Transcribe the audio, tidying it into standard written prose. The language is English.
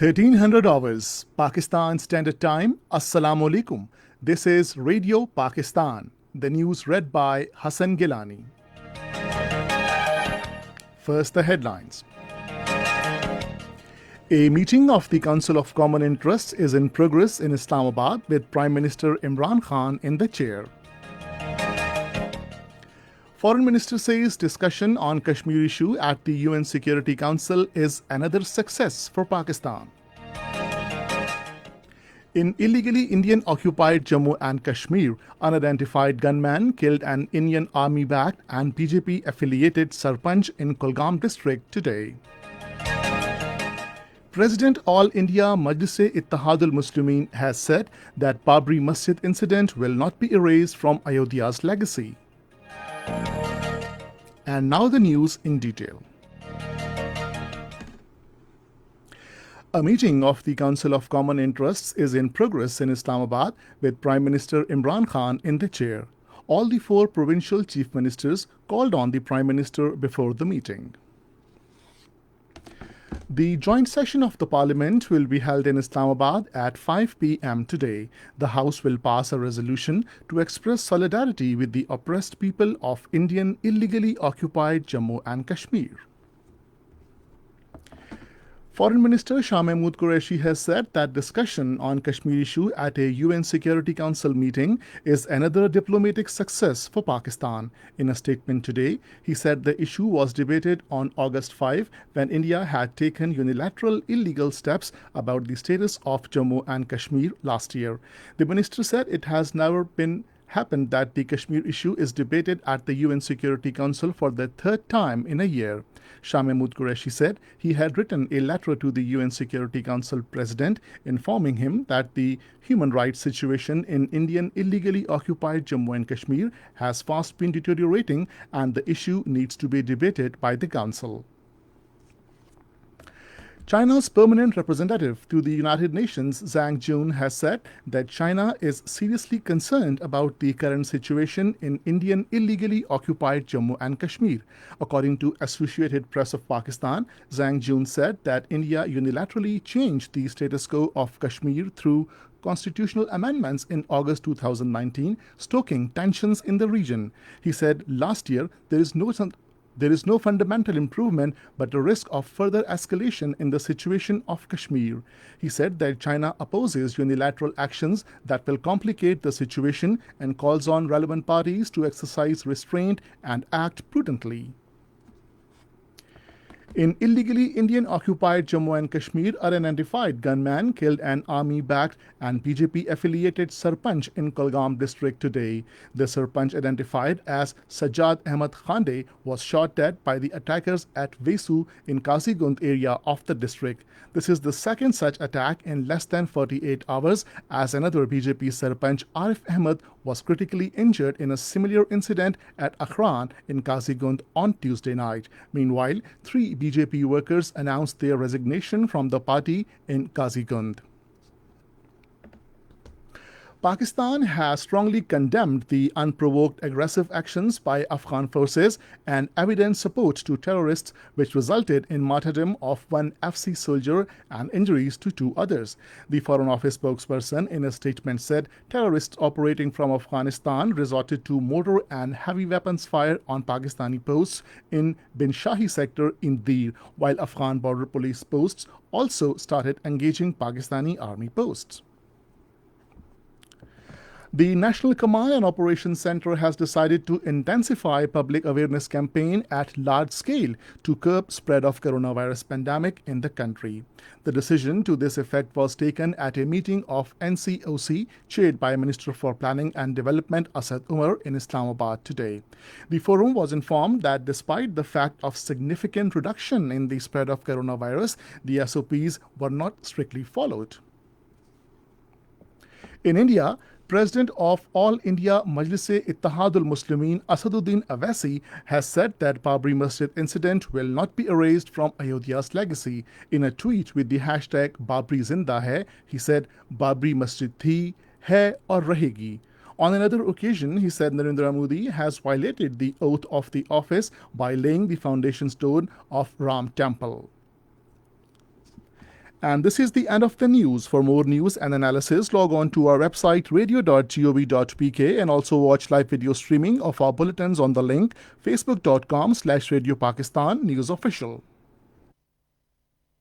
1300 hours, Pakistan Standard Time. Assalamu alaikum. This is Radio Pakistan. The news read by Hassan Gilani. First, the headlines. A meeting of the Council of Common Interests is in progress in Islamabad with Prime Minister Imran Khan in the chair. Foreign Minister says discussion on Kashmir issue at the UN Security Council is another success for Pakistan. In illegally Indian-occupied Jammu and Kashmir, unidentified gunman killed an Indian Army-backed and BJP-affiliated Sarpanch in Kulgam district today. President All India Majlis-e-Ittihadul Muslimin has said that Babri Masjid incident will not be erased from Ayodhya's legacy. And now the news in detail. A meeting of the Council of Common Interests is in progress in Islamabad with Prime Minister Imran Khan in the chair. All the four provincial chief ministers called on the Prime Minister before the meeting. The joint session of the Parliament will be held in Islamabad at 5 p.m. today. The House will pass a resolution to express solidarity with the oppressed people of Indian illegally occupied Jammu and Kashmir. Foreign Minister Shah Mahmood Qureshi has said that discussion on Kashmir issue at a UN Security Council meeting is another diplomatic success for Pakistan. In a statement today, he said the issue was debated on August 5 when India had taken unilateral illegal steps about the status of Jammu and Kashmir last year. The minister said it has never happened that the Kashmir issue is debated at the UN Security Council for the third time in a year. Shah Mahmood Qureshi said he had written a letter to the UN Security Council President informing him that the human rights situation in Indian illegally occupied Jammu and Kashmir has fast been deteriorating and the issue needs to be debated by the Council. China's permanent representative to the United Nations, Zhang Jun, has said that China is seriously concerned about the current situation in Indian illegally occupied Jammu and Kashmir. According to Associated Press of Pakistan, Zhang Jun said that India unilaterally changed the status quo of Kashmir through constitutional amendments in August 2019, stoking tensions in the region. He said last year there is no fundamental improvement but a risk of further escalation in the situation of Kashmir. He said that China opposes unilateral actions that will complicate the situation and calls on relevant parties to exercise restraint and act prudently. In illegally Indian-occupied Jammu and Kashmir, an unidentified gunman killed an army-backed and BJP-affiliated Sarpanch in Kulgam district today. The Sarpanch, identified as Sajjad Ahmad Khande, was shot dead by the attackers at Vesu in Kazigund area of the district. This is the second such attack in less than 48 hours, as another BJP Sarpanch, Arif Ahmed, was critically injured in a similar incident at Akhran in Kazigund on Tuesday night. Meanwhile, 3 BJP workers announced their resignation from the party in Kazigund. Pakistan has strongly condemned the unprovoked aggressive actions by Afghan forces and evident support to terrorists which resulted in martyrdom of one FC soldier and injuries to 2 others. The Foreign Office spokesperson in a statement said terrorists operating from Afghanistan resorted to mortar and heavy weapons fire on Pakistani posts in Bin Shahi sector in Dir, while Afghan border police posts also started engaging Pakistani army posts. The National Command and Operations Center has decided to intensify public awareness campaign at large scale to curb spread of coronavirus pandemic in the country. The decision to this effect was taken at a meeting of NCOC chaired by Minister for Planning and Development Asad Umar in Islamabad today. The forum was informed that despite the fact of significant reduction in the spread of coronavirus, the SOPs were not strictly followed. In India, President of All India Majlis-e-Ittihadul Muslimin Asaduddin Awaisi has said that Babri Masjid incident will not be erased from Ayodhya's legacy. In a tweet with the hashtag Babri Zinda Hai, he said, Babri Masjid thi, hai aur rahegi. On another occasion, he said Narendra Modi has violated the oath of the office by laying the foundation stone of Ram Temple. And this is the end of the news. For more news and analysis, log on to our website radio.gov.pk and also watch live video streaming of our bulletins on the link facebook.com/Radio Pakistan News Official.